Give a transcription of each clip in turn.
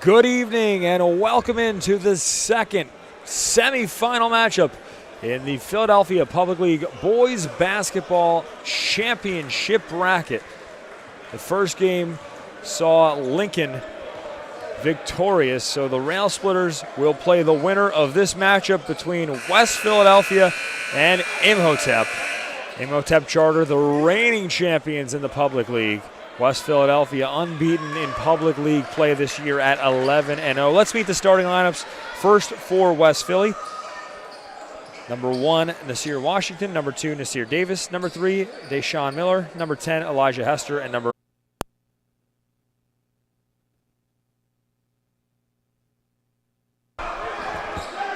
Good evening and welcome into the second semifinal matchup in the Philadelphia Public League Boys Basketball Championship bracket. The first game saw Lincoln victorious, so the Rail Splitters will play the winner of this matchup between West Philadelphia and Imhotep. Imhotep Charter, the reigning champions in the Public League. West Philadelphia unbeaten in public league play this year at 11-0. Let's meet the starting lineups. First for West Philly. Number 1, Nasir Washington. Number 2, Nasir Davis. Number 3, Deshaun Miller. Number 10, Elijah Hester. And number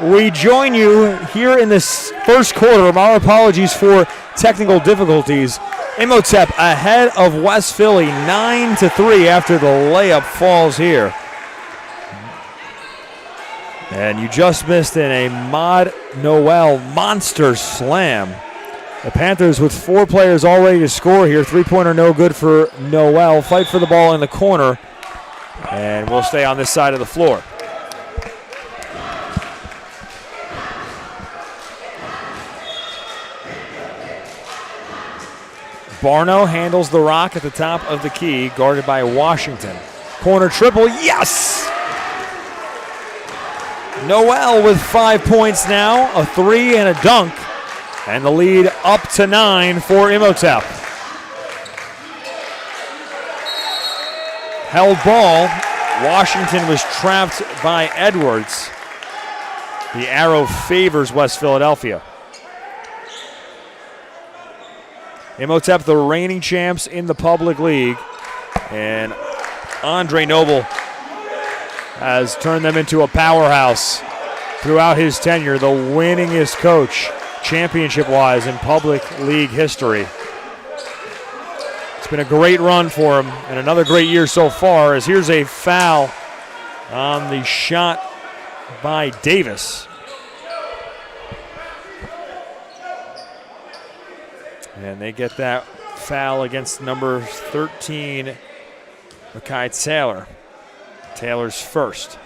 We join you here in this first quarter. Our apologies for technical difficulties. Imhotep ahead of West Philly 9-3 after the layup falls here. And you just missed in a Mod Noel monster slam. The Panthers with 4 players all ready to score here. Three-pointer no good for Noel. Fight for the ball in the corner. And we'll stay on this side of the floor. Barno handles the rock at the top of the key, guarded by Washington. Corner triple, yes! Noel with 5 points now, a 3 and a dunk, and the lead up to 9 for Imhotep. Held ball, Washington was trapped by Edwards. The arrow favors West Philadelphia. Imhotep, the reigning champs in the public league, and Andre Noble has turned them into a powerhouse throughout his tenure, the winningest coach championship-wise in public league history. It's been a great run for him and another great year so far, as here's a foul on the shot by Davis. And they get that foul against number 13, Makai Taylor. Taylor's first.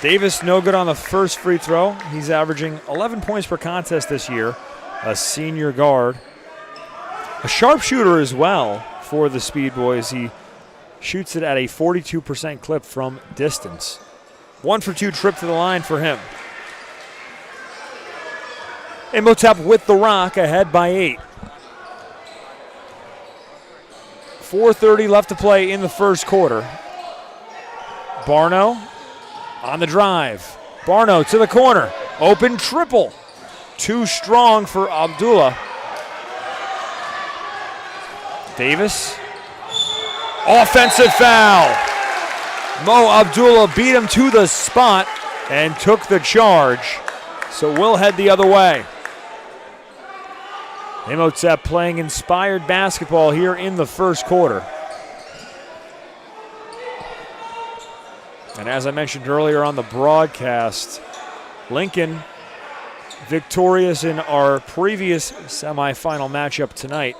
Davis no good on the first free throw. He's averaging 11 points per contest this year, a senior guard. A sharpshooter as well for the Speed Boys. He shoots it at a 42% clip from distance. 1 for 2 trip to the line for him. Imhotep with the rock, ahead by 8. 4:30 left to play in the first quarter. Barno on the drive. Barno to the corner. Open triple. Too strong for Abdullah. Davis. Offensive foul. Mo Abdullah beat him to the spot and took the charge. So we'll head the other way. Imhotep playing inspired basketball here in the first quarter. And as I mentioned earlier on the broadcast, Lincoln victorious in our previous semifinal matchup tonight.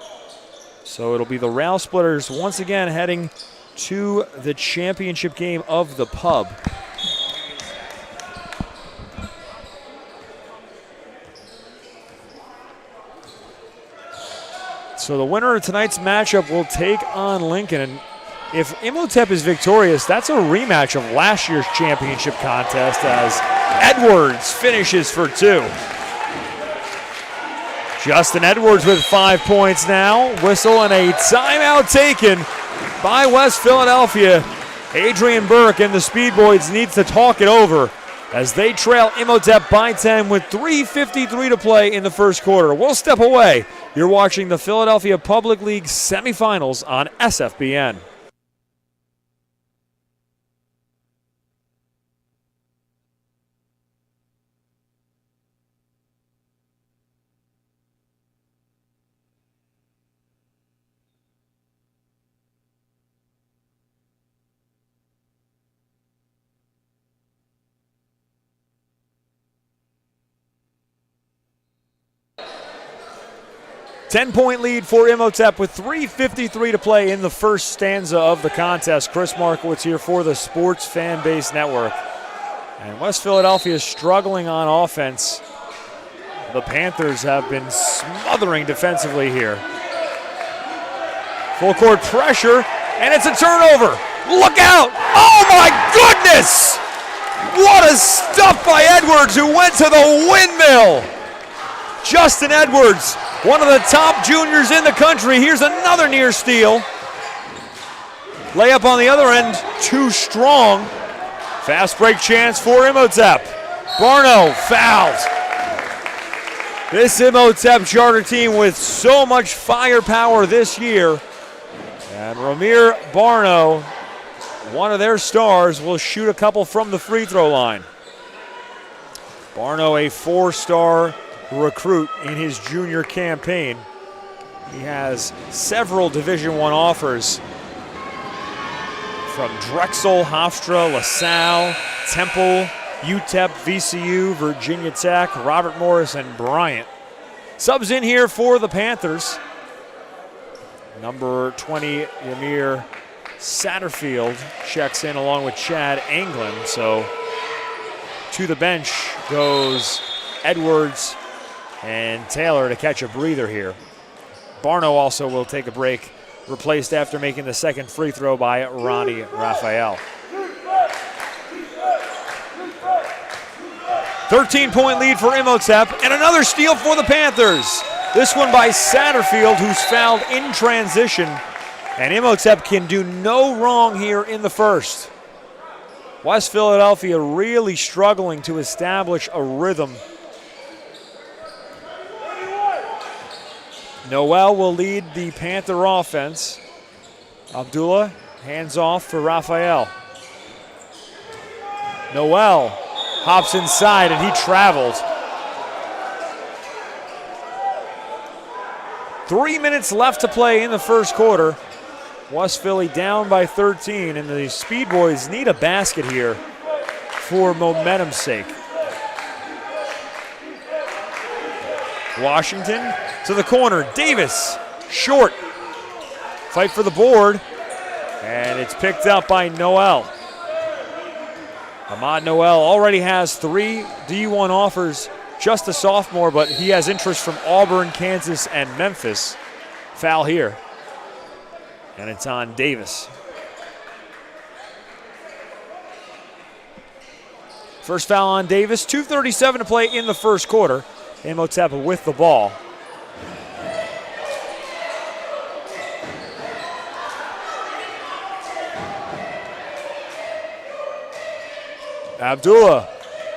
So it'll be the Rail Splitters once again heading to the championship game of the pub. So the winner of tonight's matchup will take on Lincoln. And if Imhotep is victorious, that's a rematch of last year's championship contest as Edwards finishes for 2. Justin Edwards with 5 points now. Whistle and a timeout taken by West Philadelphia. Adrian Burke and the Speed Boys needs to talk it over as they trail Imhotep by 10 with 3:53 to play in the first quarter. We'll step away. You're watching the Philadelphia Public League semifinals on SFBN. 10-point lead for Imhotep with 3:53 to play in the first stanza of the contest. Chris Markowitz here for the Sports Fan Base Network. And West Philadelphia is struggling on offense. The Panthers have been smothering defensively here. Full court pressure, and it's a turnover. Look out! Oh my goodness! What a stuff by Edwards, who went to the windmill. Justin Edwards, one of the top juniors in the country. Here's another near steal. Layup on the other end, too strong. Fast break chance for Imhotep. Barno fouled. This Imhotep Charter team with so much firepower this year. And Ramir Barno, one of their stars, will shoot a couple from the free throw line. Barno, a 4-star recruit in his junior campaign. He has several Division I offers from Drexel, Hofstra, LaSalle, Temple, UTEP, VCU, Virginia Tech, Robert Morris, and Bryant. Subs in here for the Panthers. Number 20, Ymir Satterfield checks in along with Chad Anglin. So to the bench goes Edwards and Taylor to catch a breather here. Barno also will take a break, replaced after making the second free throw by Ronnie Raphael. 13-point lead for Imhotep, and another steal for the Panthers. This one by Satterfield, who's fouled in transition, and Imhotep can do no wrong here in the first. West Philadelphia really struggling to establish a rhythm. Noel will lead the Panther offense. Abdullah hands off for Raphael. Noel hops inside and he traveled. 3 minutes left to play in the first quarter. West Philly down by 13, and the Speed Boys need a basket here for momentum's sake. Washington to the corner. Davis, short. Fight for the board, and it's picked up by Noel. Ahmad Noel already has 3 D1 offers, just a sophomore, but he has interest from Auburn, Kansas, and Memphis. Foul here, and it's on Davis. First foul on Davis, 2:37 to play in the first quarter. Imhotep with the ball. Abdullah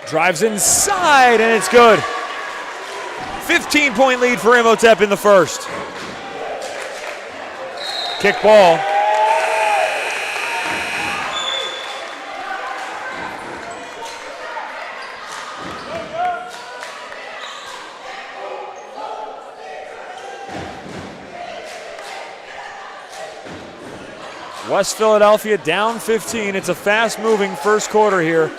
drives inside, and it's good. 15-point lead for Imhotep in the first. Kick ball. West Philadelphia down 15. It's a fast-moving first quarter here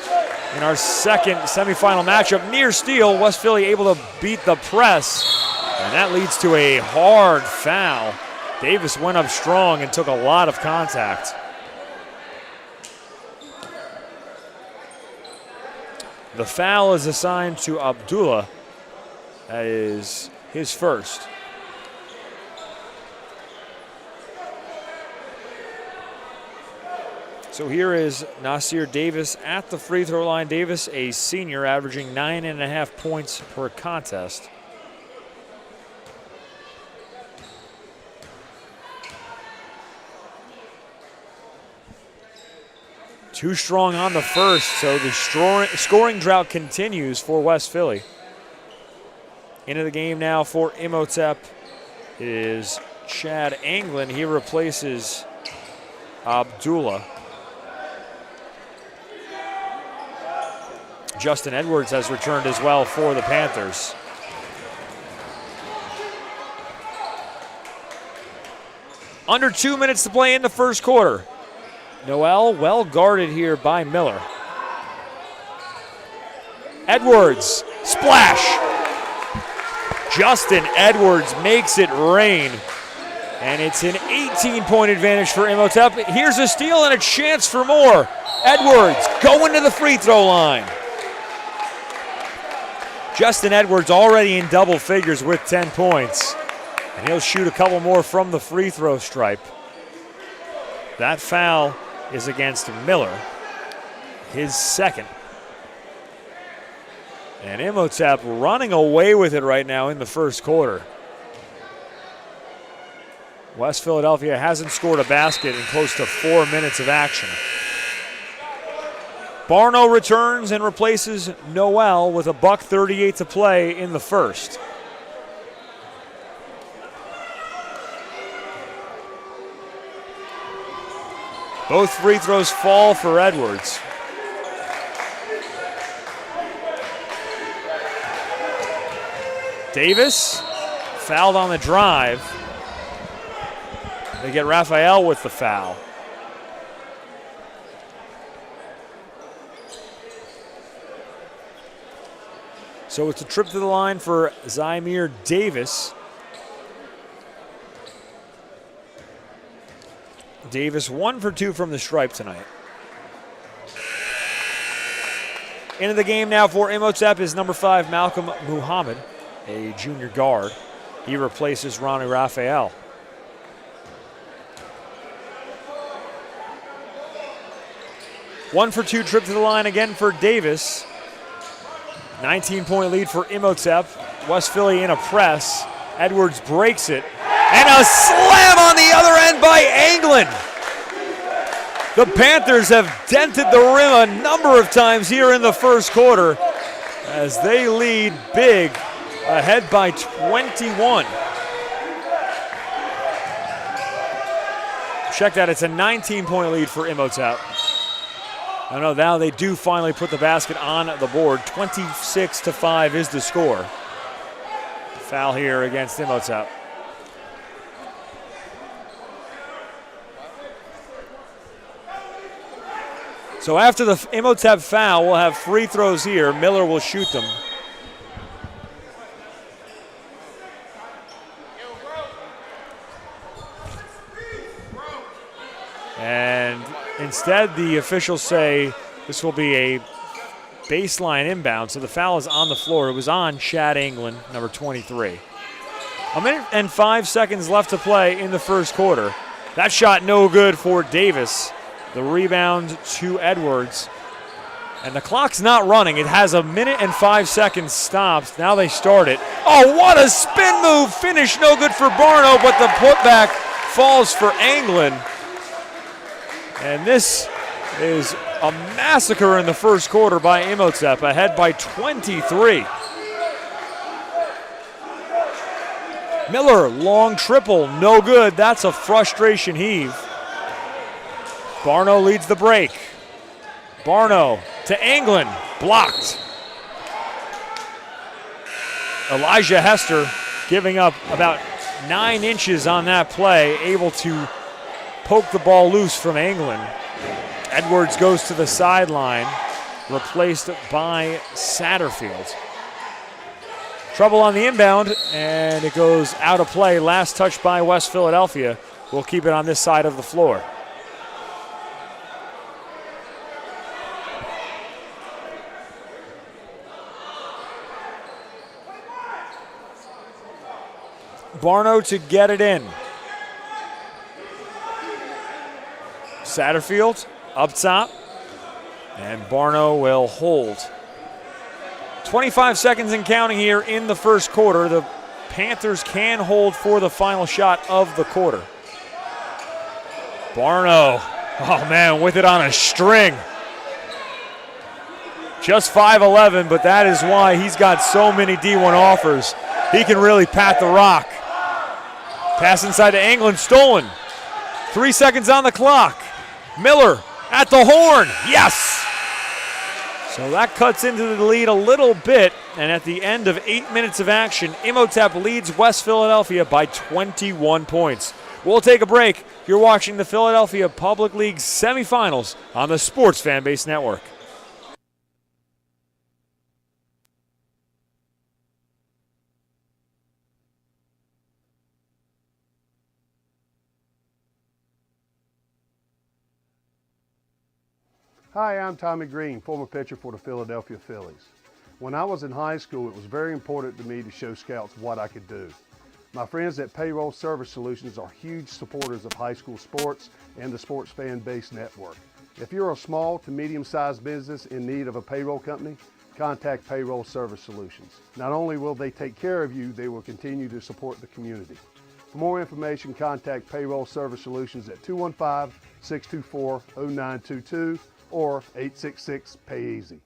in our second semifinal matchup. Near steal, West Philly able to beat the press, and that leads to a hard foul. Davis went up strong and took a lot of contact. The foul is assigned to Abdullah. That is his first. So here is Nasir Davis at the free throw line. Davis, a senior, averaging 9.5 points per contest. Too strong on the first, so the scoring drought continues for West Philly. Into the game now for Imhotep is Chad Anglin. He replaces Abdullah. Justin Edwards has returned as well for the Panthers. Under 2 minutes to play in the first quarter. Noel well guarded here by Miller. Edwards, splash. Justin Edwards makes it rain. And it's an 18-point advantage for Imhotep. Here's a steal and a chance for more. Edwards going to the free throw line. Justin Edwards already in double figures with 10 points. And he'll shoot a couple more from the free throw stripe. That foul is against Miller, his second. And Imhotep running away with it right now in the first quarter. West Philadelphia hasn't scored a basket in close to 4 minutes of action. Barno returns and replaces Noel with $1:38 to play in the first. Both free throws fall for Edwards. Davis fouled on the drive. They get Raphael with the foul. So it's a trip to the line for Zymir Davis. Davis 1 for 2 from the stripe tonight. Into the game now for Imhotep is number 5, Malcolm Muhammad, a junior guard. He replaces Ronnie Raphael. One for 2 trip to the line again for Davis. 19-point lead for Imhotep. West Philly in a press. Edwards breaks it. And a slam on the other end by Anglin. The Panthers have dented the rim a number of times here in the first quarter as they lead big, ahead by 21. Check that, it's a 19-point lead for Imhotep. I know now they do finally put the basket on the board. 26-5 is the score. Foul here against Imhotep. So after the Imhotep foul, we'll have free throws here. Miller will shoot them. And instead, the officials say this will be a baseline inbound. So the foul is on the floor. It was on Chad Anglin, number 23. 1 minute and 5 seconds left to play in the first quarter. That shot no good for Davis. The rebound to Edwards. And the clock's not running. It has 1 minute and 5 seconds stopped. Now they start it. Oh, what a spin move. Finish no good for Barno, but the putback falls for Anglin. And this is a massacre in the first quarter by Imhotep, ahead by 23. Miller, long triple, no good. That's a frustration heave. Barno leads the break. Barno to Anglin, blocked. Elijah Hester giving up about 9 inches on that play, able to poke the ball loose from Anglin. Edwards goes to the sideline, replaced by Satterfield. Trouble on the inbound, and it goes out of play. Last touch by West Philadelphia. We'll keep it on this side of the floor. Barno to get it in. Satterfield up top, and Barno will hold. 25 seconds and counting here in the first quarter. The Panthers can hold for the final shot of the quarter. Barno, oh man, with it on a string. Just 5'11", but that is why he's got so many D1 offers. He can really pat the rock. Pass inside to Anglin, stolen. 3 seconds on the clock. Miller at the horn, yes! So that cuts into the lead a little bit, and at the end of 8 minutes of action, Imhotep leads West Philadelphia by 21 points. We'll take a break. You're watching the Philadelphia Public League semifinals on the Sports Fanbase Network. Hi, I'm Tommy Green, former pitcher for the Philadelphia Phillies. When I was in high school, it was very important to me to show scouts what I could do. My friends at Payroll Service Solutions are huge supporters of high school sports and the Sports Fan Base Network. If you're a small to medium-sized business in need of a payroll company, contact Payroll Service Solutions. Not only will they take care of you, they will continue to support the community. For more information, contact Payroll Service Solutions at 215-624-0922 or 866-PAY-EASY.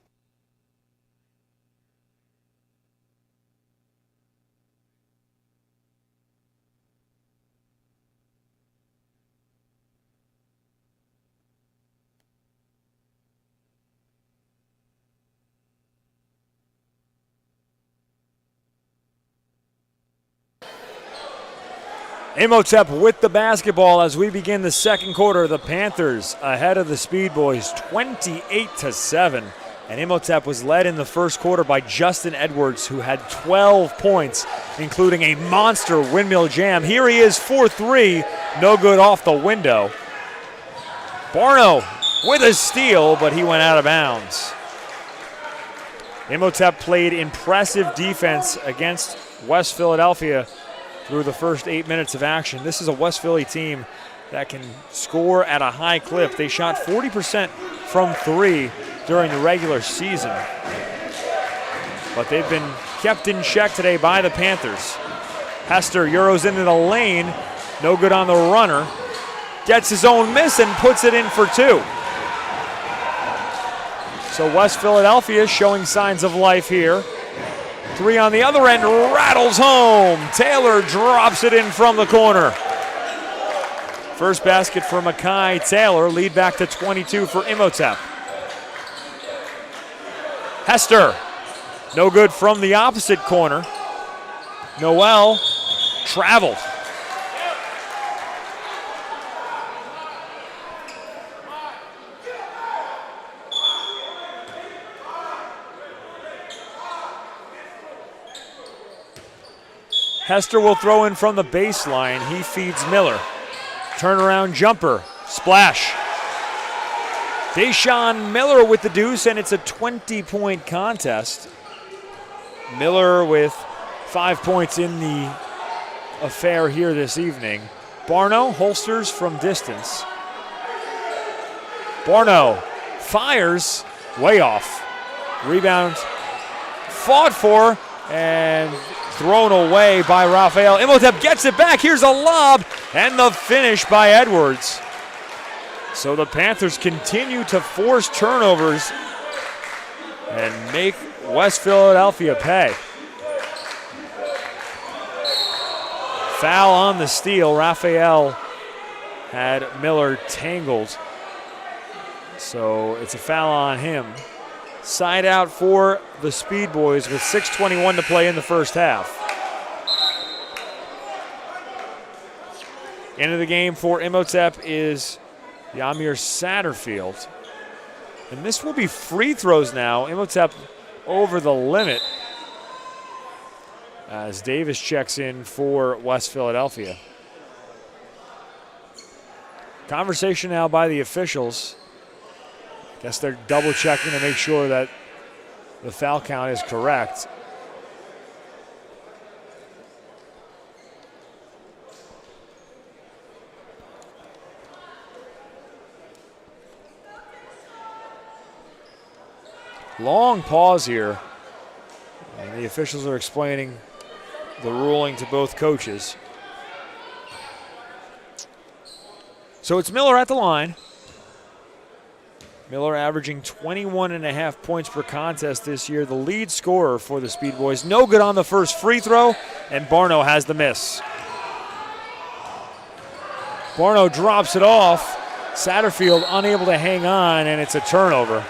Imhotep with the basketball as we begin the second quarter. The Panthers ahead of the Speed Boys 28-7. And Imhotep was led in the first quarter by Justin Edwards, who had 12 points, including a monster windmill jam. Here he is, 4-3, no good off the window. Barno with a steal, but he went out of bounds. Imhotep played impressive defense against West Philadelphia through the first 8 minutes of action. This is a West Philly team that can score at a high clip. They shot 40% from three during the regular season, but they've been kept in check today by the Panthers. Hester Euros into the lane, no good on the runner. Gets his own miss and puts it in for two. So West Philadelphia showing signs of life here. Three on the other end, rattles home. Taylor drops it in from the corner. First basket for Makai Taylor, lead back to 22 for Imhotep. Hester, no good from the opposite corner. Noel traveled. Hester will throw in from the baseline. He feeds Miller. Turnaround jumper, splash. Deshaun Miller with the deuce, and it's a 20-point contest. Miller with 5 points in the affair here this evening. Barno holsters from distance. Barno fires way off. Rebound fought for and thrown away by Raphael. Imhotep gets it back. Here's a lob and the finish by Edwards. So the Panthers continue to force turnovers and make West Philadelphia pay. Foul on the steal. Raphael had Miller tangled, so it's a foul on him. Side out for the Speed Boys with 6:21 to play in the first half. End of the game for Imhotep is Yamir Satterfield. And this will be free throws now. Imhotep over the limit as Davis checks in for West Philadelphia. Conversation now by the officials. Guess they're double checking to make sure that the foul count is correct. Long pause here, and the officials are explaining the ruling to both coaches. So it's Miller at the line. Miller averaging 21.5 points per contest this year, the lead scorer for the Speed Boys. No good on the first free throw, and Barno has the miss. Barno drops it off. Satterfield unable to hang on, and it's a turnover.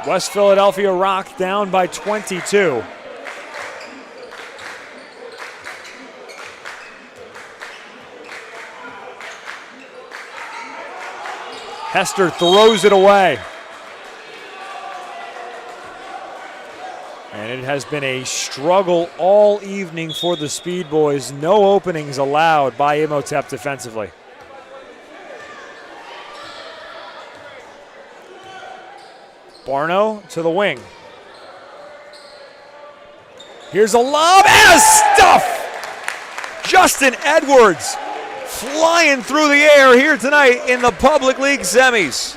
West Philadelphia Rock down by 22. Hester throws it away. And it has been a struggle all evening for the Speed Boys. No openings allowed by Imhotep defensively. Barno to the wing. Here's a lob and a stuff! Justin Edwards flying through the air here tonight in the Public League semis.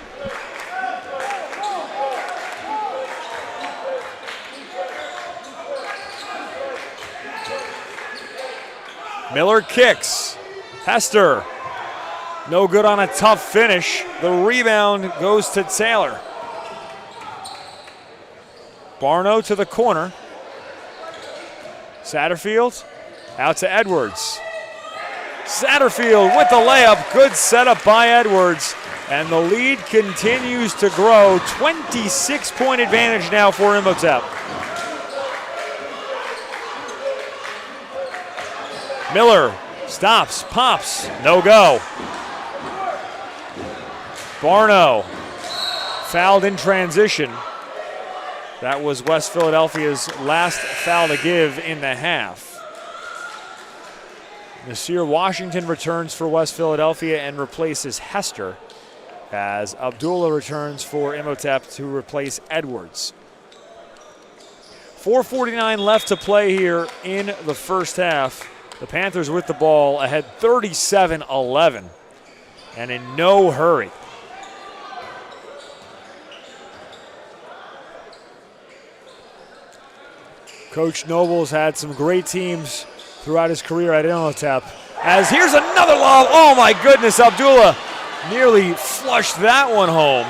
Miller kicks. Hester, no good on a tough finish. The rebound goes to Taylor. Barno to the corner. Satterfield out to Edwards. Satterfield with the layup. Good setup by Edwards. And the lead continues to grow. 26-point advantage now for Imhotep. Miller stops, pops, no go. Barno fouled in transition. That was West Philadelphia's last foul to give in the half. Nasir Washington returns for West Philadelphia and replaces Hester, as Abdullah returns for Imhotep to replace Edwards. 4:49 left to play here in the first half. The Panthers with the ball ahead 37-11 and in no hurry. Coach Noble's had some great teams throughout his career at Imhotep. As here's another lob. Oh my goodness, Abdullah nearly flushed that one home.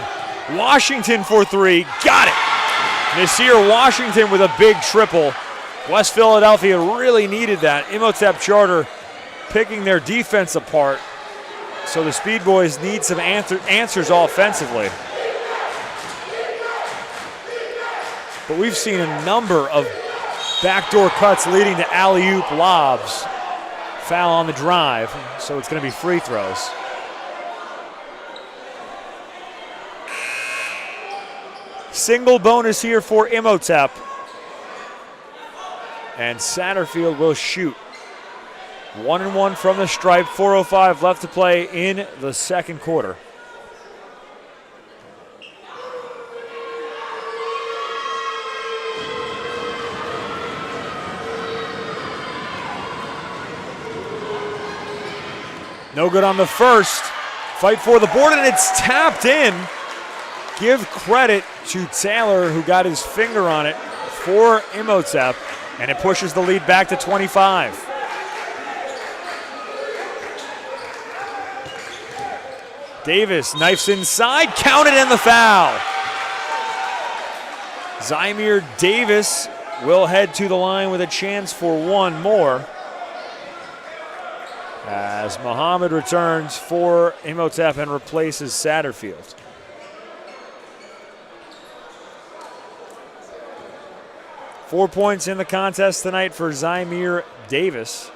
Washington for three, got it. Nasir Washington with a big triple. West Philadelphia really needed that. Imhotep Charter picking their defense apart. So the Speed Boys need some answers offensively. But we've seen a number of backdoor cuts leading to alley-oop lobs. Foul on the drive, so it's going to be free throws. Single bonus here for Imhotep. And Satterfield will shoot. 1-1 from the stripe, 4:05 left to play in the second quarter. No good on the first. Fight for the board, and it's tapped in. Give credit to Taylor, who got his finger on it for Imhotep, and it pushes the lead back to 25. Davis knifes inside, counted in the foul. Zymir Davis will head to the line with a chance for one more, as Muhammad returns for Imhotep and replaces Satterfield. Four points in the contest tonight for Zymir Davis.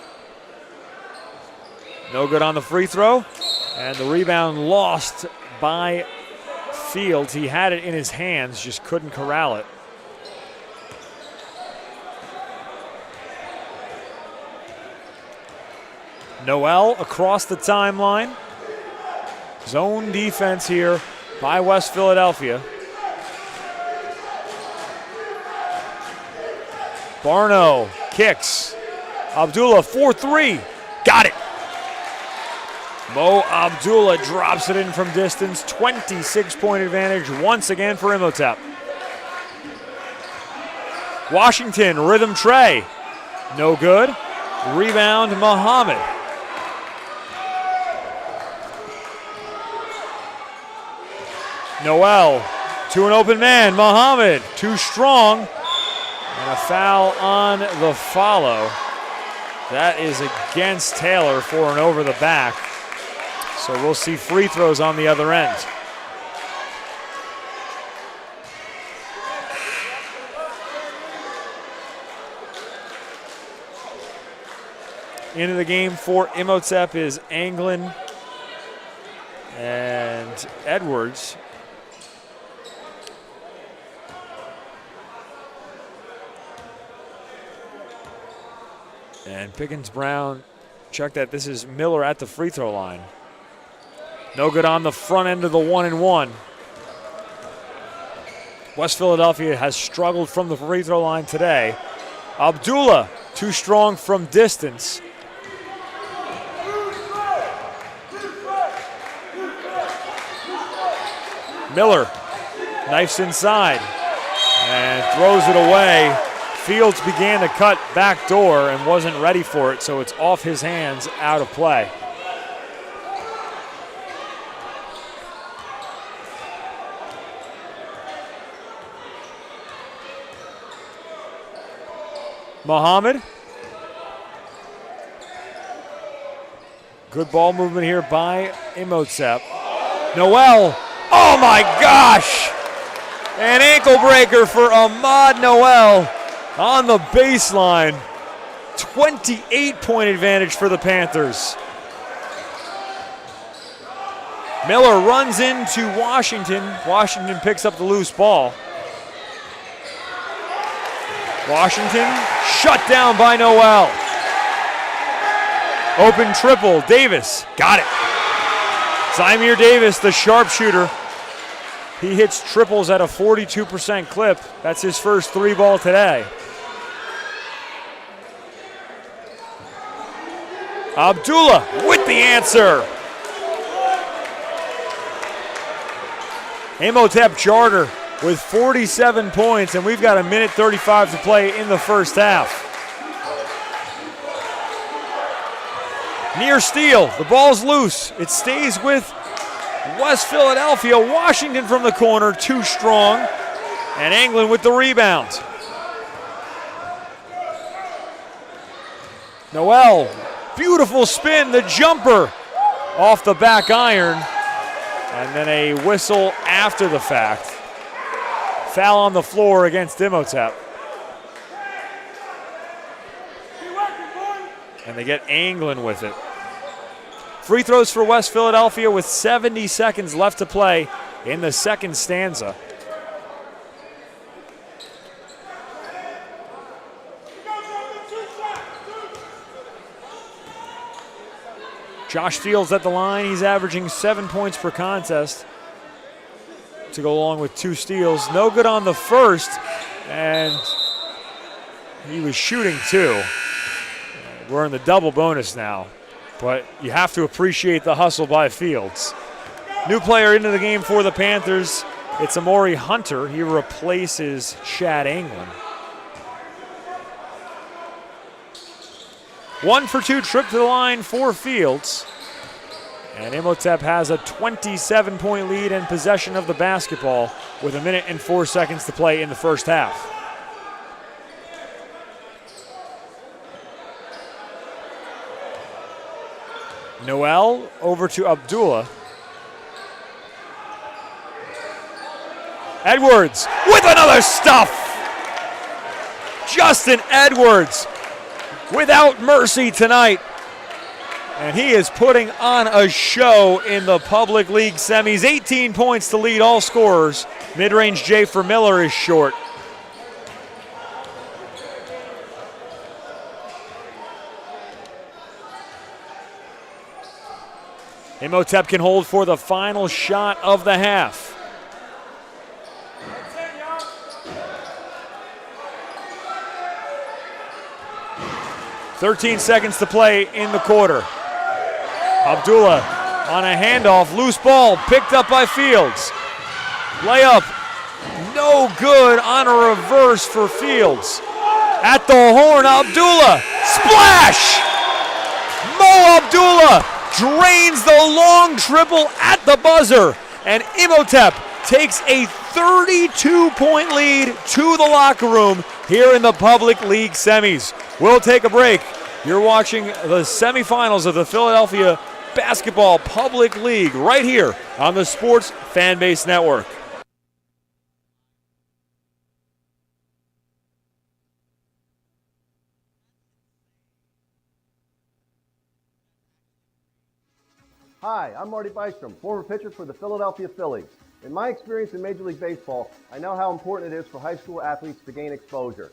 No good on the free throw, and the rebound lost by Fields. He had it in his hands, just couldn't corral it. Noel across the timeline. Zone defense here by West Philadelphia. Barno kicks. Abdullah 4-3. Got it. Mo Abdullah drops it in from distance. 26-point advantage once again for Imhotep. Washington, rhythm tray. No good. Rebound, Muhammad. Noel to an open man. Muhammad too strong. And a foul on the follow. That is against Taylor for an over the back. So we'll see free throws on the other end. Into the game for Imhotep is Anglin and Edwards. And Pickens-Brown, check that. This is Miller at the free throw line. No good on the front end of the 1-and-1. West Philadelphia has struggled from the free throw line today. Abdullah, too strong from distance. Miller, knifes inside and throws it away. Fields began to cut back door and wasn't ready for it, so it's off his hands, out of play. Muhammad. Good ball movement here by Imhotep. Noel. Oh my gosh! An ankle breaker for Ahmad Noel on the baseline. 28-point advantage for the Panthers. Miller runs into Washington. Washington picks up the loose ball. Washington shut down by Noel. Open triple, Davis, got it. Zymir Davis, the sharpshooter. He hits triples at a 42% clip. That's his first three ball today. Abdullah with the answer. Imhotep Charter with 47 points, and we've got 1:35 to play in the first half. Near steal, the ball's loose. It stays with West Philadelphia. Washington from the corner, too strong, and England with the rebound. Noel, beautiful spin, the jumper off the back iron, and then a whistle after the fact. Foul on the floor against Imhotep. And they get England with it. Free throws for West Philadelphia with 70 seconds left to play in the second stanza. Josh Fields at the line. He's averaging 7 points per contest to go along with 2 steals. No good on the first, and he was shooting too. We're in the double bonus now, but you have to appreciate the hustle by Fields. New player into the game for the Panthers. It's Amori Hunter. He replaces Chad England. 1 for 2 trip to the line for Fields. And Imhotep has a 27-point lead and possession of the basketball with 1:04 to play in the first half. Noel over to Abdullah. Edwards with another stuff. Justin Edwards without mercy tonight. And he is putting on a show in the public league semis. 18 points to lead all scorers. Mid-range J for Miller is short. Imhotep can hold for the final shot of the half. "13 seconds to play in the quarter. Abdullah on a handoff, loose ball picked up by Fields. Layup, no good on a reverse for Fields. At the horn, Abdullah, splash! Mo Abdullah drains the long triple at the buzzer, and Imhotep takes a 32-point lead to the locker room here in the public league semis. We'll take a break. You're watching the semifinals of the Philadelphia Basketball Public League right here on the Sports Fanbase Network. Hi, I'm Marty Bystrom, former pitcher for the Philadelphia Phillies. In my experience in Major League Baseball, I know how important it is for high school athletes to gain exposure.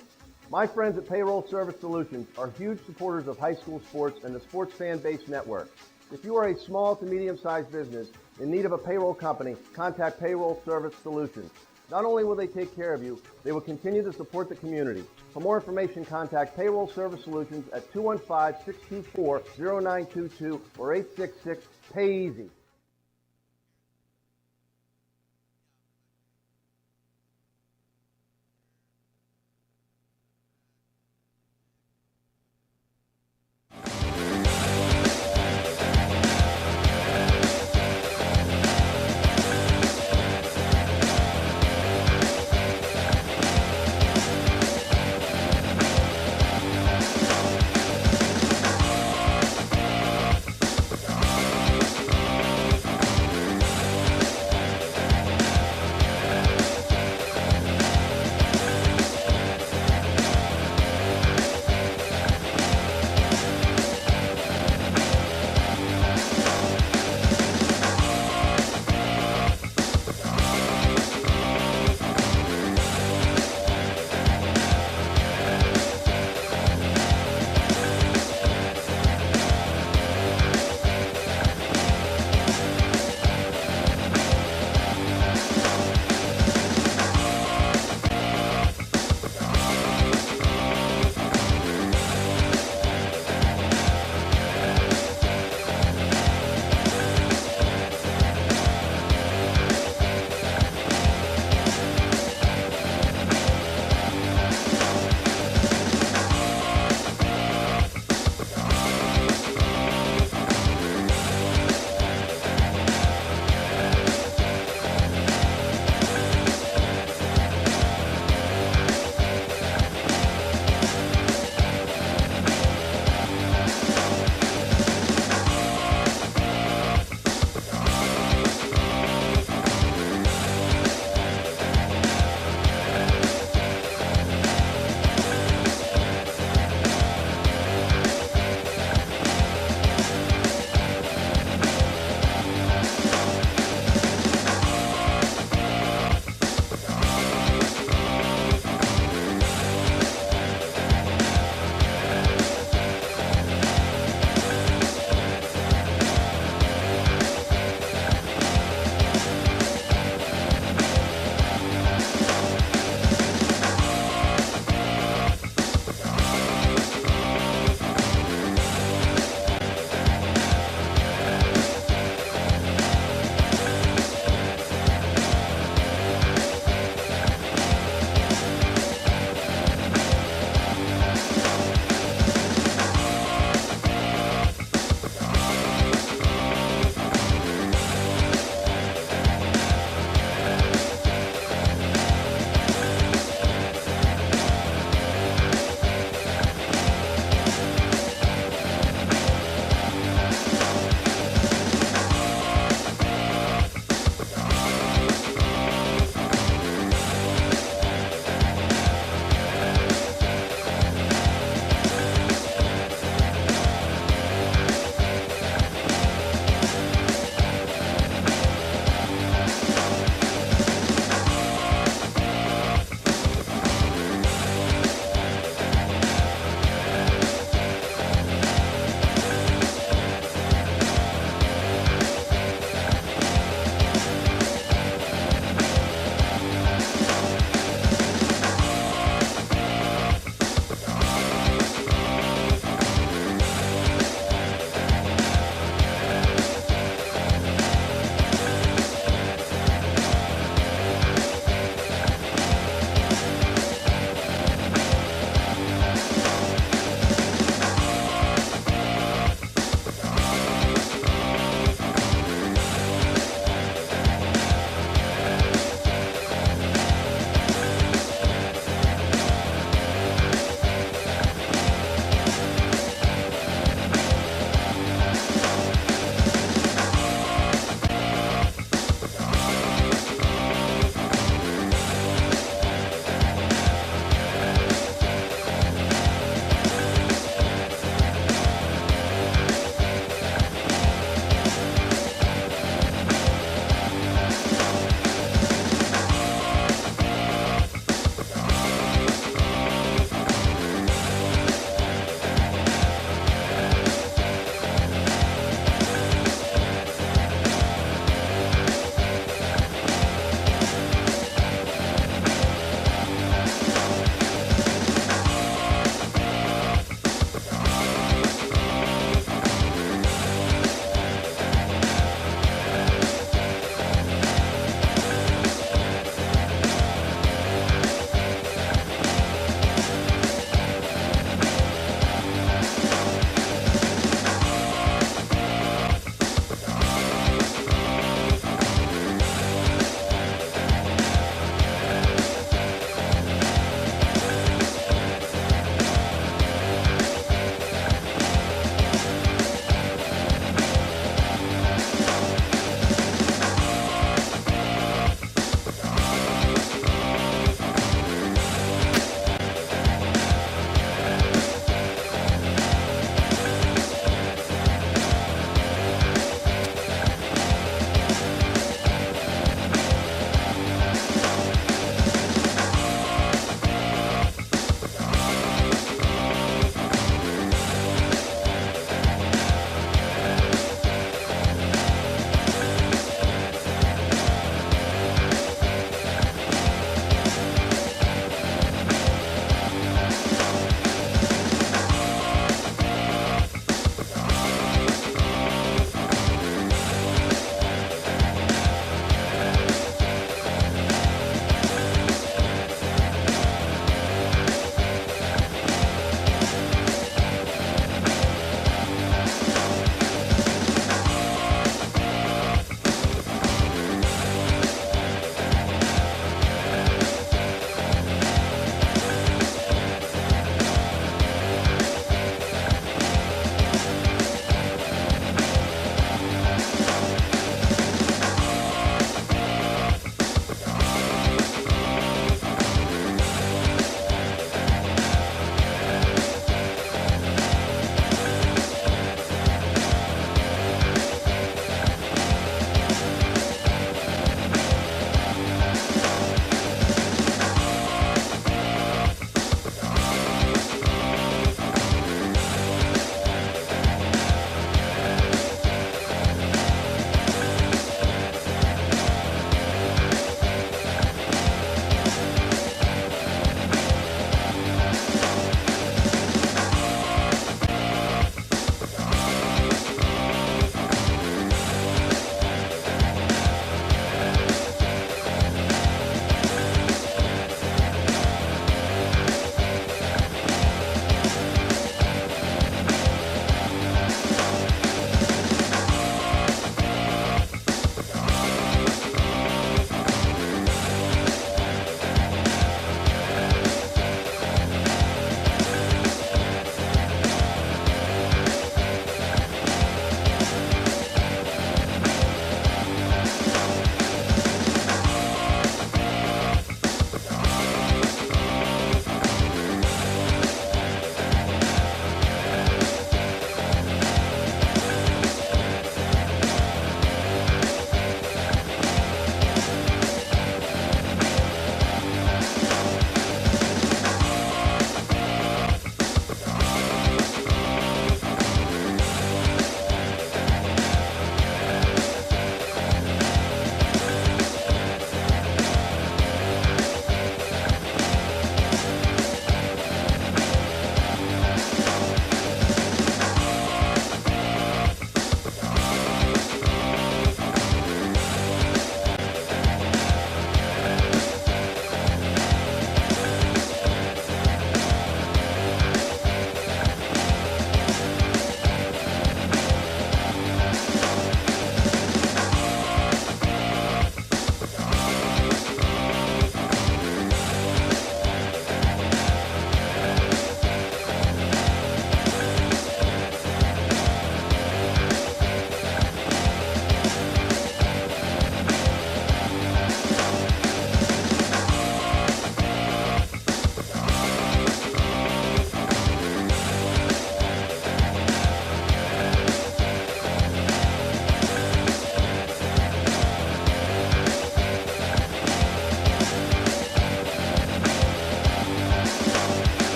My friends at Payroll Service Solutions are huge supporters of high school sports and the Sports Fan Base Network. If you are a small to medium-sized business in need of a payroll company, contact Payroll Service Solutions. Not only will they take care of you, they will continue to support the community. For more information, contact Payroll Service Solutions at 215-624-0922 or 866-PAY-EASY.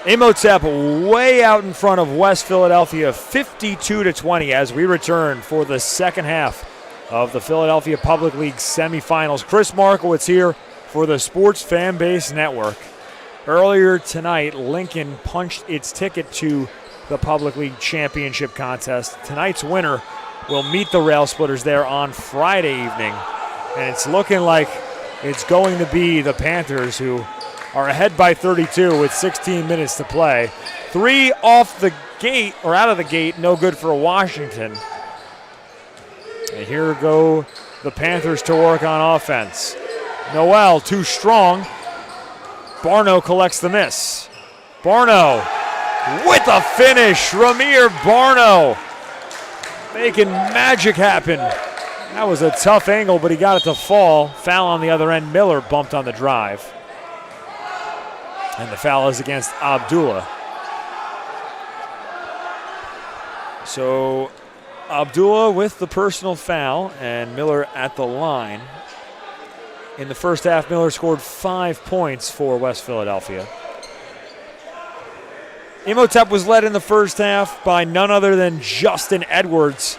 Imhotep way out in front of West Philadelphia, 52-20 as we return for the second half of the Philadelphia Public League semifinals. Chris Markowitz here for the Sports Fan Base Network. Earlier tonight, Lincoln punched its ticket to the Public League Championship contest. Tonight's winner will meet the Rail Splitters there on Friday evening. And it's looking like it's going to be the Panthers who are ahead by 32 with 16 minutes to play. 3 off the gate, or out of the gate, no good for Washington. And here go the Panthers to work on offense. Noel too strong. Barno collects the miss. Barno with a finish. Ramir Barno making magic happen. That was a tough angle, but he got it to fall. Foul on the other end. Miller bumped on the drive. And the foul is against Abdullah. So Abdullah with the personal foul and Miller at the line. In the first half, Miller scored 5 points for West Philadelphia. Imhotep was led in the first half by none other than Justin Edwards,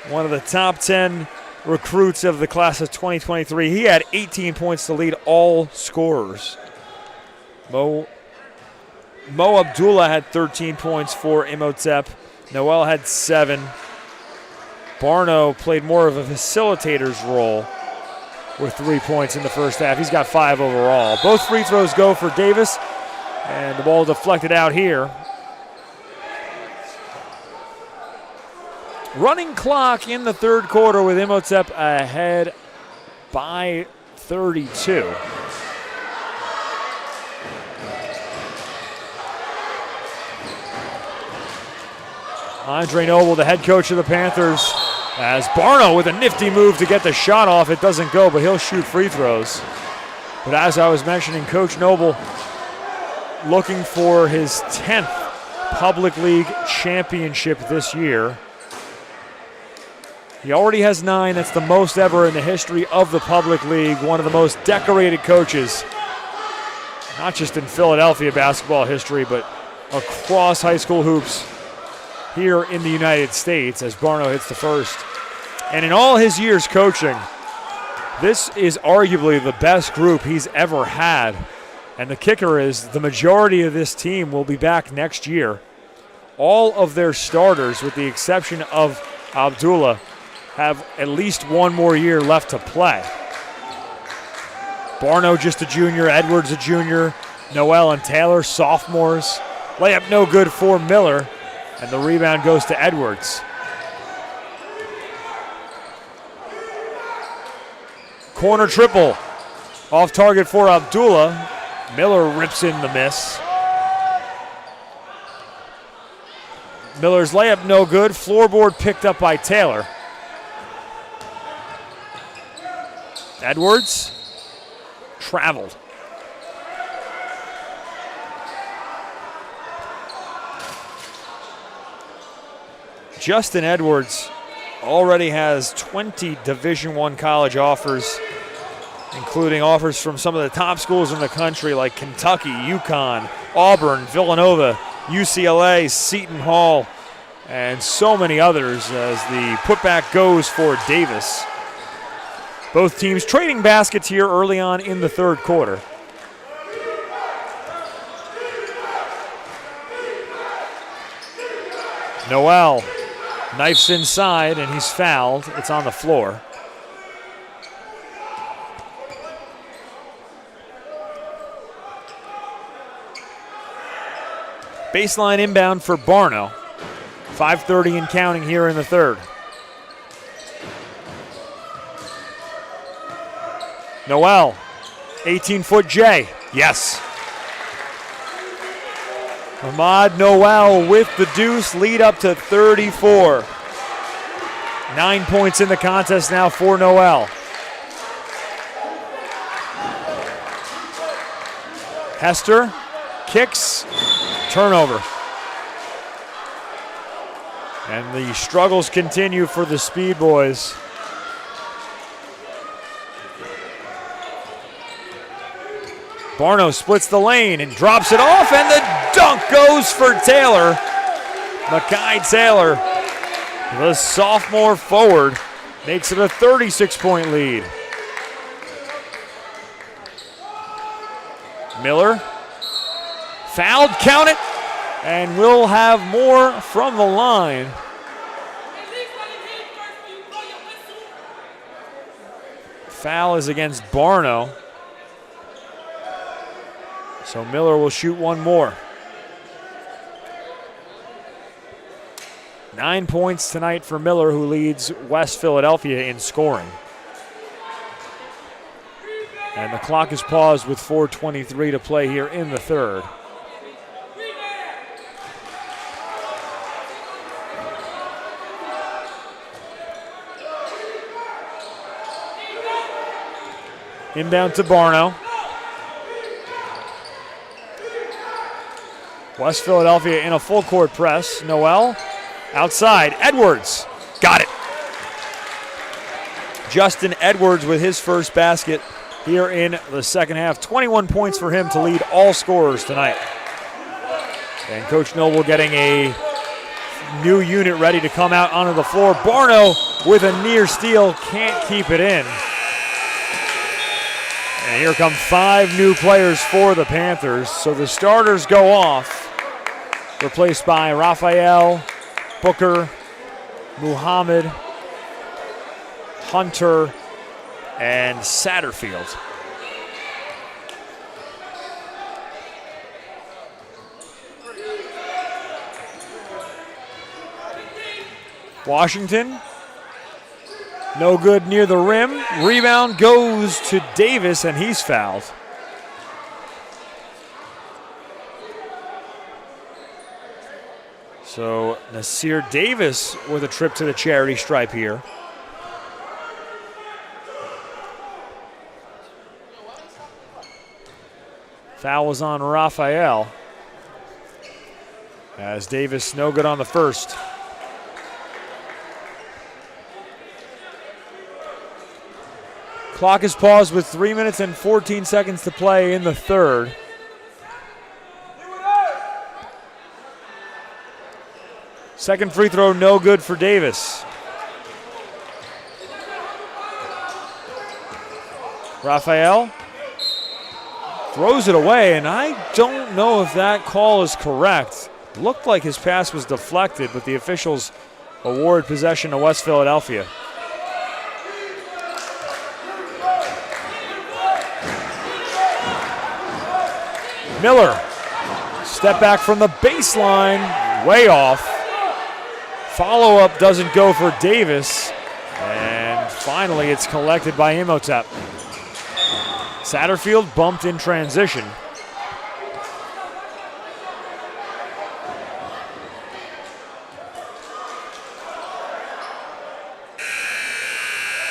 one of the top 10 recruits of the class of 2023. He had 18 points to lead all scorers. Mo Abdullah had 13 points for Imhotep. Noel had 7. Barno played more of a facilitator's role with 3 points in the first half. He's got 5 overall. Both free throws go for Davis, and the ball deflected out here. Running clock in the third quarter with Imhotep ahead by 32. Andre Noble, the head coach of the Panthers, as Barno with a nifty move to get the shot off. It doesn't go, but he'll shoot free throws. But as I was mentioning, Coach Noble looking for his 10th Public League championship this year. He already has 9. That's the most ever in the history of the Public League. One of the most decorated coaches, not just in Philadelphia basketball history, but across high school hoops here in the United States, as Barno hits the first. And in all his years coaching, this is arguably the best group he's ever had. And the kicker is the majority of this team will be back next year. All of their starters, with the exception of Abdullah, have at least one more year left to play. Barno just a junior, Edwards a junior, Noel and Taylor sophomores. Layup no good for Miller, and the rebound goes to Edwards. Corner triple, off target for Abdullah. Miller rips in the miss. Miller's layup no good, floorboard picked up by Taylor. Edwards traveled. Justin Edwards already has 20 Division I college offers, including offers from some of the top schools in the country like Kentucky, UConn, Auburn, Villanova, UCLA, Seton Hall, and so many others as the putback goes for Davis. Both teams trading baskets here early on in the third quarter. Noel knifes inside and he's fouled. It's on the floor. Baseline inbound for Barno. 5:30 and counting here in the third. Noel, 18-foot J. Yes. Ahmad Noel with the deuce, lead up to 34. 9 points in the contest now for Noel. Hester kicks, turnover. And the struggles continue for the Speed Boys. Barno splits the lane and drops it off, and the dunk goes for Taylor. Makai Taylor, the sophomore forward, makes it a 36-point lead. Miller, fouled, count it, and we'll have more from the line. Foul is against Barno. So Miller will shoot one more. 9 points tonight for Miller, who leads West Philadelphia in scoring. And the clock is paused with 4:23 to play here in the third. Inbound to Barno. West Philadelphia in a full court press. Noel outside. Edwards got it. Justin Edwards with his first basket here in the second half. 21 points for him to lead all scorers tonight. And Coach Noble getting a new unit ready to come out onto the floor. Barno with a near steal, can't keep it in. And here come 5 new players for the Panthers. So the starters go off, replaced by Raphael, Booker, Muhammad, Hunter, and Satterfield. Washington, no good near the rim. Rebound goes to Davis, and he's fouled. So Nasir Davis with a trip to the charity stripe here. Foul was on Raphael, as Davis no good on the first. Clock is paused with 3 minutes and 14 seconds to play in the third. Second free throw, no good for Davis. Raphael throws it away, and I don't know if that call is correct. Looked like his pass was deflected, but the officials award possession to West Philadelphia. Miller, step back from the baseline, way off. Follow-up doesn't go for Davis, and finally it's collected by Imhotep. Satterfield bumped in transition.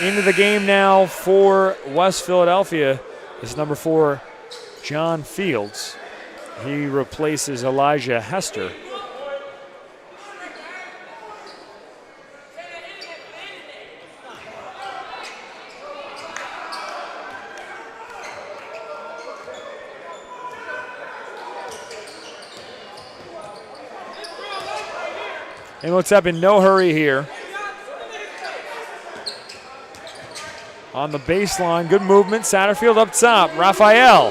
Into the game now for West Philadelphia is number 4, John Fields. He replaces Elijah Hester. Imhotep in no hurry here. On the baseline, good movement. Satterfield up top. Raphael,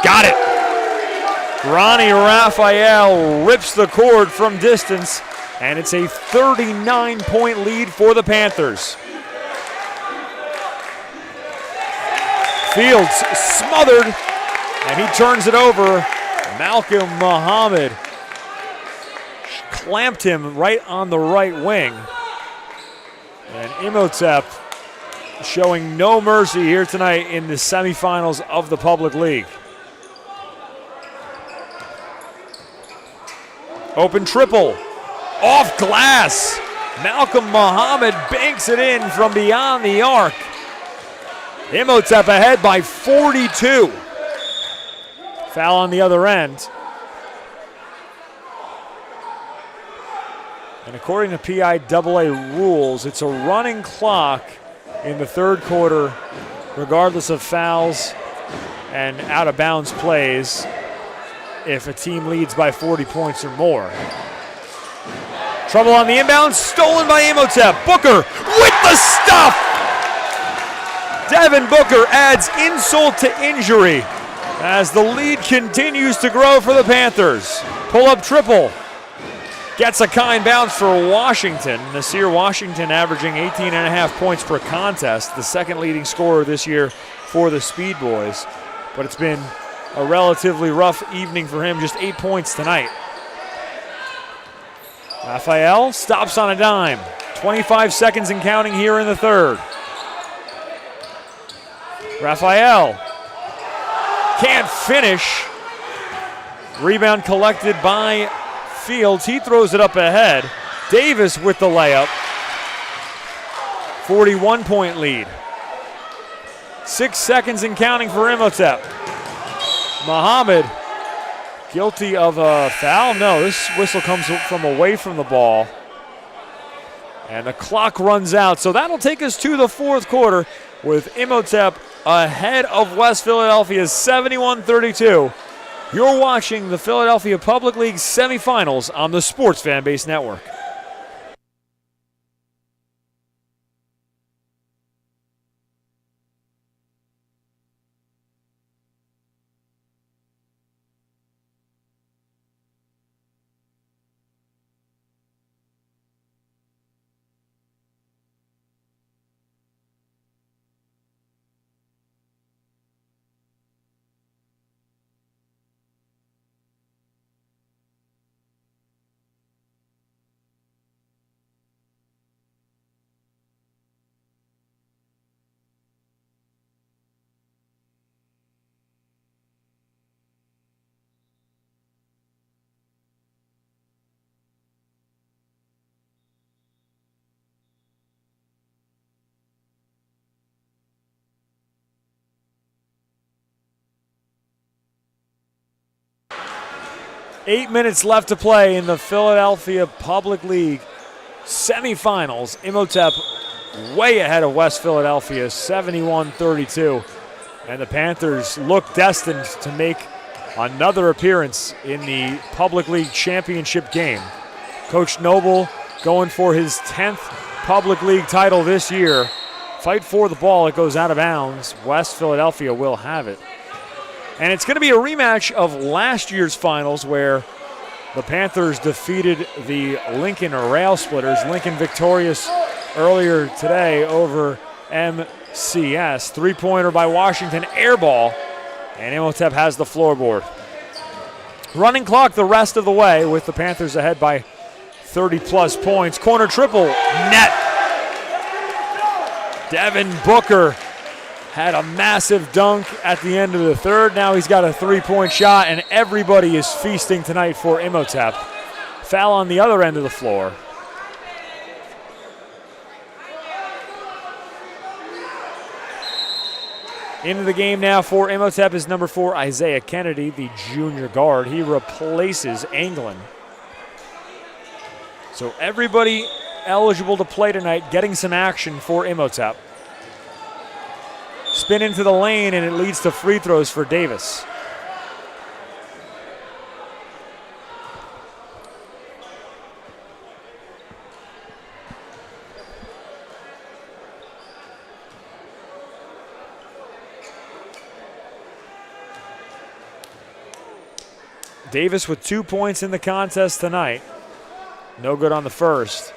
got it. Ronnie Raphael rips the cord from distance, and it's a 39-point lead for the Panthers. Fields smothered, and he turns it over. Malcolm Muhammad clamped him right on the right wing. And Imhotep showing no mercy here tonight in the semifinals of the Public League. Open triple, off glass. Malcolm Muhammad banks it in from beyond the arc. Imhotep ahead by 42. Foul on the other end. And according to PIAA rules, it's a running clock in the third quarter, regardless of fouls and out of bounds plays if a team leads by 40 points or more. Trouble on the inbound, stolen by Imhotep. Booker with the stuff! Devin Booker adds insult to injury as the lead continues to grow for the Panthers. Pull-up triple. Gets a kind bounce for Washington. Nasir Washington averaging 18.5 points per contest, the second leading scorer this year for the Speed Boys. But it's been a relatively rough evening for him, just 8 points tonight. Raphael stops on a dime. 25 seconds and counting here in the third. Raphael can't finish. Rebound collected by Fields. He throws it up ahead. Davis with the layup. 41-point lead. 6 seconds and counting for Imhotep. Muhammad guilty of a foul. No, this whistle comes from away from the ball. And the clock runs out. So that'll take us to the fourth quarter with Imhotep ahead of West Philadelphia 71-32. You're watching the Philadelphia Public League semifinals on the Sports Fanbase Network. Eight minutes left to play in the Philadelphia Public League semifinals. Imhotep way ahead of West Philadelphia, 71-32. And the Panthers look destined to make another appearance in the Public League championship game. Coach Noble going for his 10th Public League title this year. Fight for the ball, it goes out of bounds. West Philadelphia will have it. And it's going to be a rematch of last year's finals where the Panthers defeated the Lincoln Rail Splitters. Lincoln victorious earlier today over MCS. Three-pointer by Washington, air ball, and Imhotep has the floorboard. Running clock the rest of the way with the Panthers ahead by 30-plus points. Corner triple, net. Devin Booker had a massive dunk at the end of the third. Now he's got a three-point shot, and everybody is feasting tonight for Imhotep. Foul on the other end of the floor. Into the game now for Imhotep is number 4, Isaiah Kennedy, the junior guard. He replaces Anglin. So everybody eligible to play tonight getting some action for Imhotep. Spin into the lane, and it leads to free throws for Davis. Davis with 2 points in the contest tonight. No good on the first.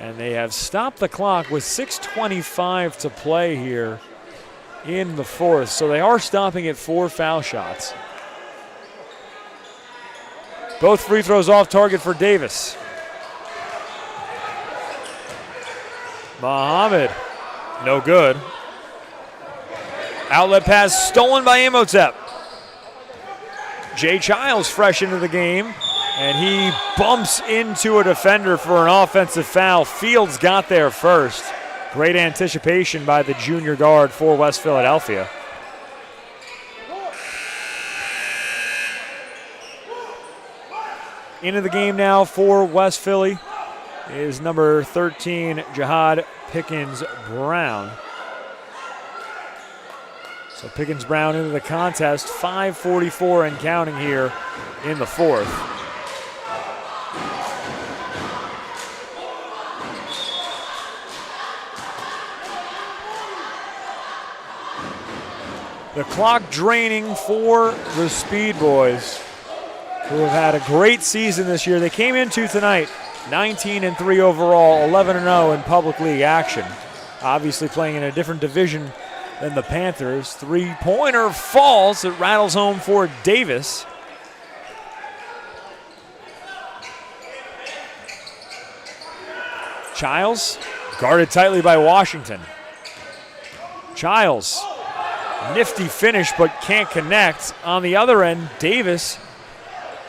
And they have stopped the clock with 6:25 to play here in the fourth. So they are stopping at 4 foul shots. Both free throws off target for Davis. Muhammad, no good. Outlet pass stolen by Imhotep. Jay Childs fresh into the game. And he bumps into a defender for an offensive foul. Fields got there first. Great anticipation by the junior guard for West Philadelphia. Into the game now for West Philly is number 13, Jihad Pickens Brown. So Pickens Brown into the contest, 5:44 and counting here in the fourth. The clock draining for the Speed Boys, who have had a great season this year. They came into tonight 19-3 overall, 11-0 in public league action. Obviously playing in a different division than the Panthers. Three-pointer falls. It rattles home for Davis. Childs guarded tightly by Washington. Childs, nifty finish but can't connect. On the other end, Davis,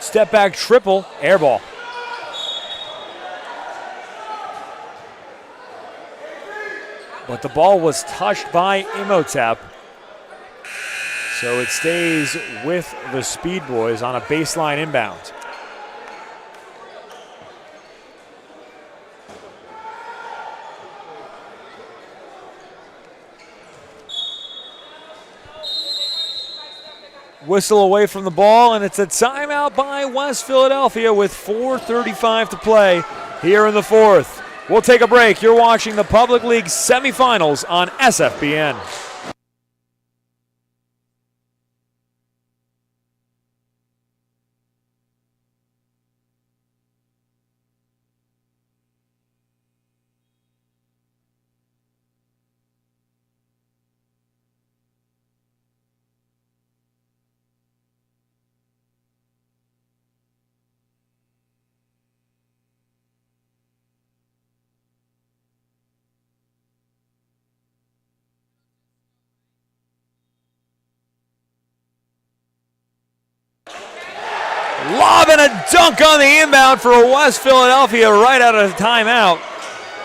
step back triple, air ball. But the ball was touched by Imhotep. So it stays with the Speed Boys on a baseline inbound. Whistle away from the ball, and it's a timeout by West Philadelphia with 4:35 to play here in the fourth. We'll take a break. You're watching the Public League semifinals on SFBN. Lob and a dunk on the inbound for West Philadelphia right out of the timeout.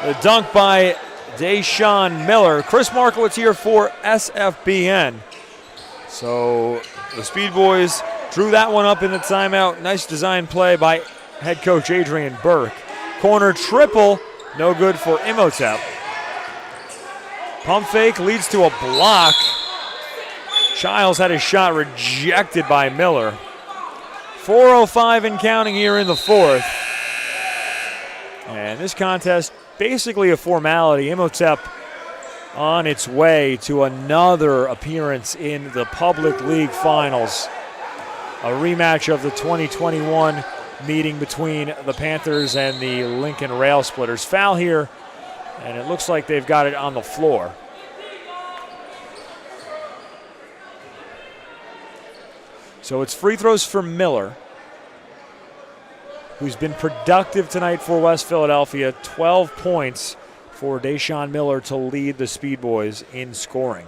The dunk by Deshaun Miller. Chris Markowitz here for SFBN. So the Speed Boys drew that one up in the timeout. Nice design play by head coach Adrian Burke. Corner triple, no good for Imhotep. Pump fake leads to a block. Childs had his shot rejected by Miller. 4:05 and counting here in the fourth. And this contest, basically a formality. Imhotep on its way to another appearance in the Public League Finals. A rematch of the 2021 meeting between the Panthers and the Lincoln Rail Splitters. Foul here, and it looks like they've got it on the floor. So it's free throws for Miller, who's been productive tonight for West Philadelphia. 12 points for Deshaun Miller to lead the Speed Boys in scoring.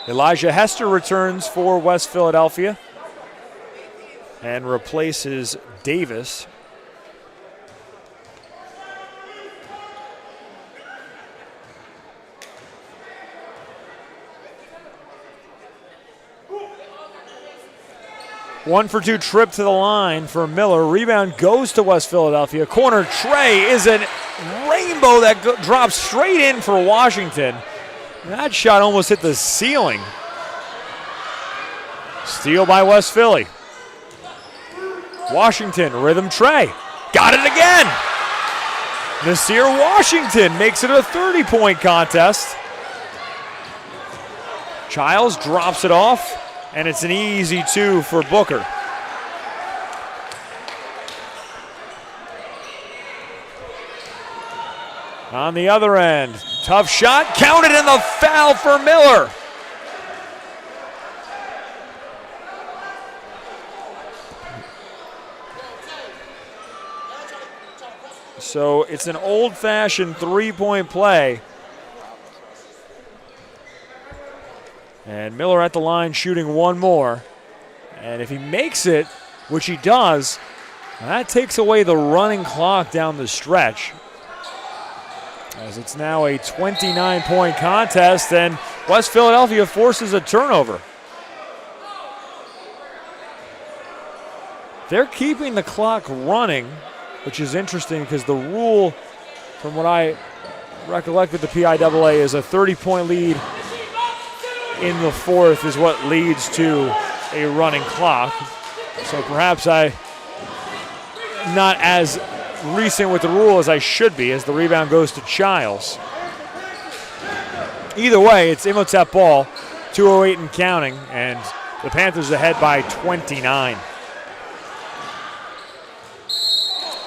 Elijah Hester returns for West Philadelphia and replaces Davis. One for two trip to the line for Miller. Rebound goes to West Philadelphia. Corner tray is a rainbow that drops straight in for Washington. That shot almost hit the ceiling. Steal by West Philly. Washington, rhythm tray. Got it again. Nasir Washington makes it a 30-point contest. Childs drops it off. And it's an easy two for Booker. On the other end, tough shot, counted in the foul for Miller. So it's an old-fashioned three-point play. And Miller at the line shooting one more. And if he makes it, which he does, that takes away the running clock down the stretch. As it's now a 29-point contest, and West Philadelphia forces a turnover. They're keeping the clock running, which is interesting because the rule, from what I recollect with the PIAA, is a 30-point lead in the fourth is what leads to a running clock. So perhaps I'm not as recent with the rule as I should be, as the rebound goes to Childs. Either way, it's Imhotep ball, 2:08 and counting, and the Panthers ahead by 29.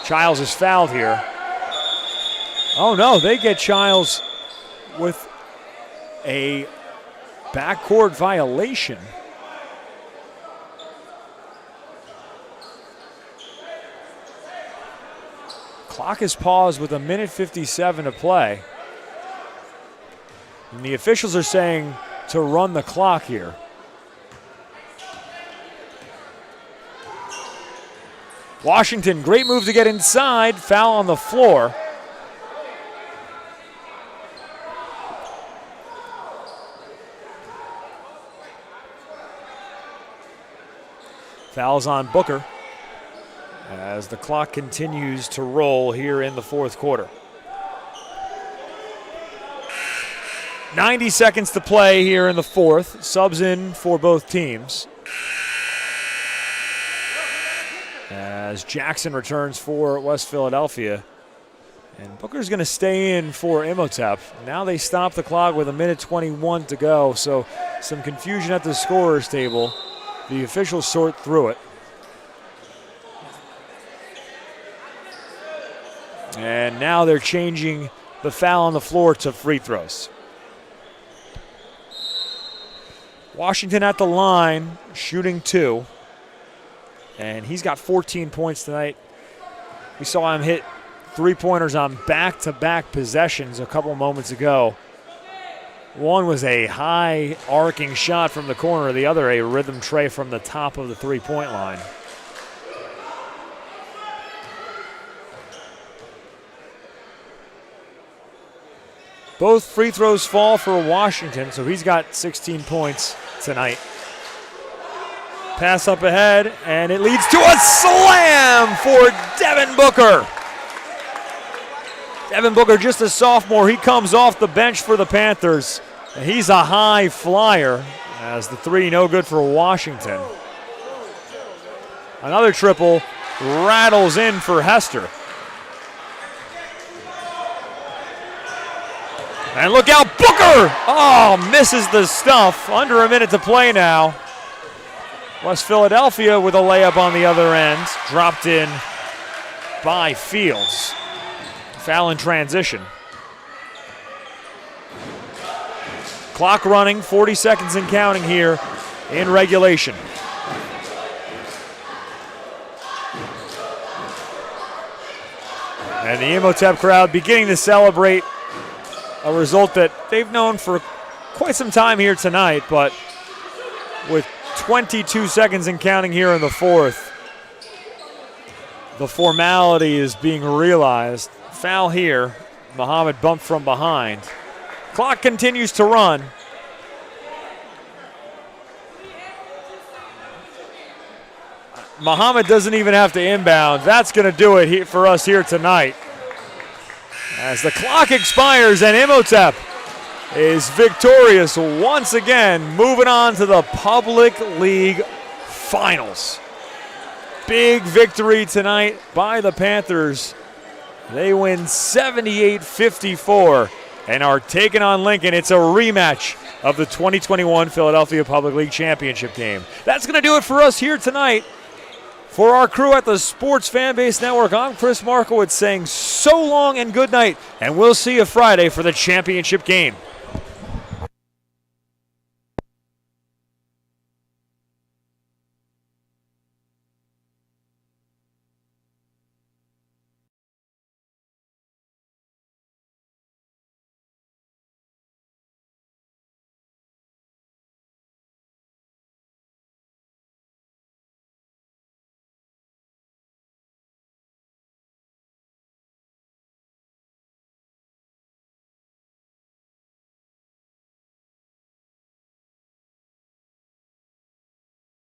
Childs is fouled here. Oh no, they get Childs with a backcourt violation. Clock is paused with 1:57 to play. And the officials are saying to run the clock here. Washington, great move to get inside. Foul on the floor. Foul's on Booker as the clock continues to roll here in the fourth quarter. 90 seconds to play here in the fourth. Subs in for both teams. As Jackson returns for West Philadelphia. And Booker's going to stay in for Imhotep. Now they stop the clock with 1:21 to go, so some confusion at the scorer's table. The officials sort through it. And now they're changing the foul on the floor to free throws. Washington at the line, shooting 2. And he's got 14 points tonight. We saw him hit three-pointers on back-to-back possessions a couple moments ago. One was a high arcing shot from the corner, the other a rhythm tray from the top of the three-point line. Both free throws fall for Washington, so he's got 16 points tonight. Pass up ahead, and it leads to a slam for Devin Booker. Devin Booker, just a sophomore, he comes off the bench for the Panthers. And he's a high flyer as the three no good for Washington. Another triple rattles in for Hester. And look out, Booker! Oh, misses the stuff. Under a minute to play now. West Philadelphia with a layup on the other end. Dropped in by Fields. Foul in transition. Clock running, 40 seconds and counting here in regulation. And the Imhotep crowd beginning to celebrate a result that they've known for quite some time here tonight, but with 22 seconds and counting here in the fourth, the formality is being realized. Foul here. Muhammad bumped from behind. Clock continues to run. Muhammad doesn't even have to inbound. That's going to do it for us here tonight. As the clock expires and Imhotep is victorious once again, moving on to the Public League Finals. Big victory tonight by the Panthers. They win 78-54 and are taking on Lincoln. It's a rematch of the 2021 Philadelphia Public League Championship game. That's going to do it for us here tonight. For our crew at the Sports Fanbase Network, I'm Chris Markowitz saying so long and good night, and we'll see you Friday for the championship game.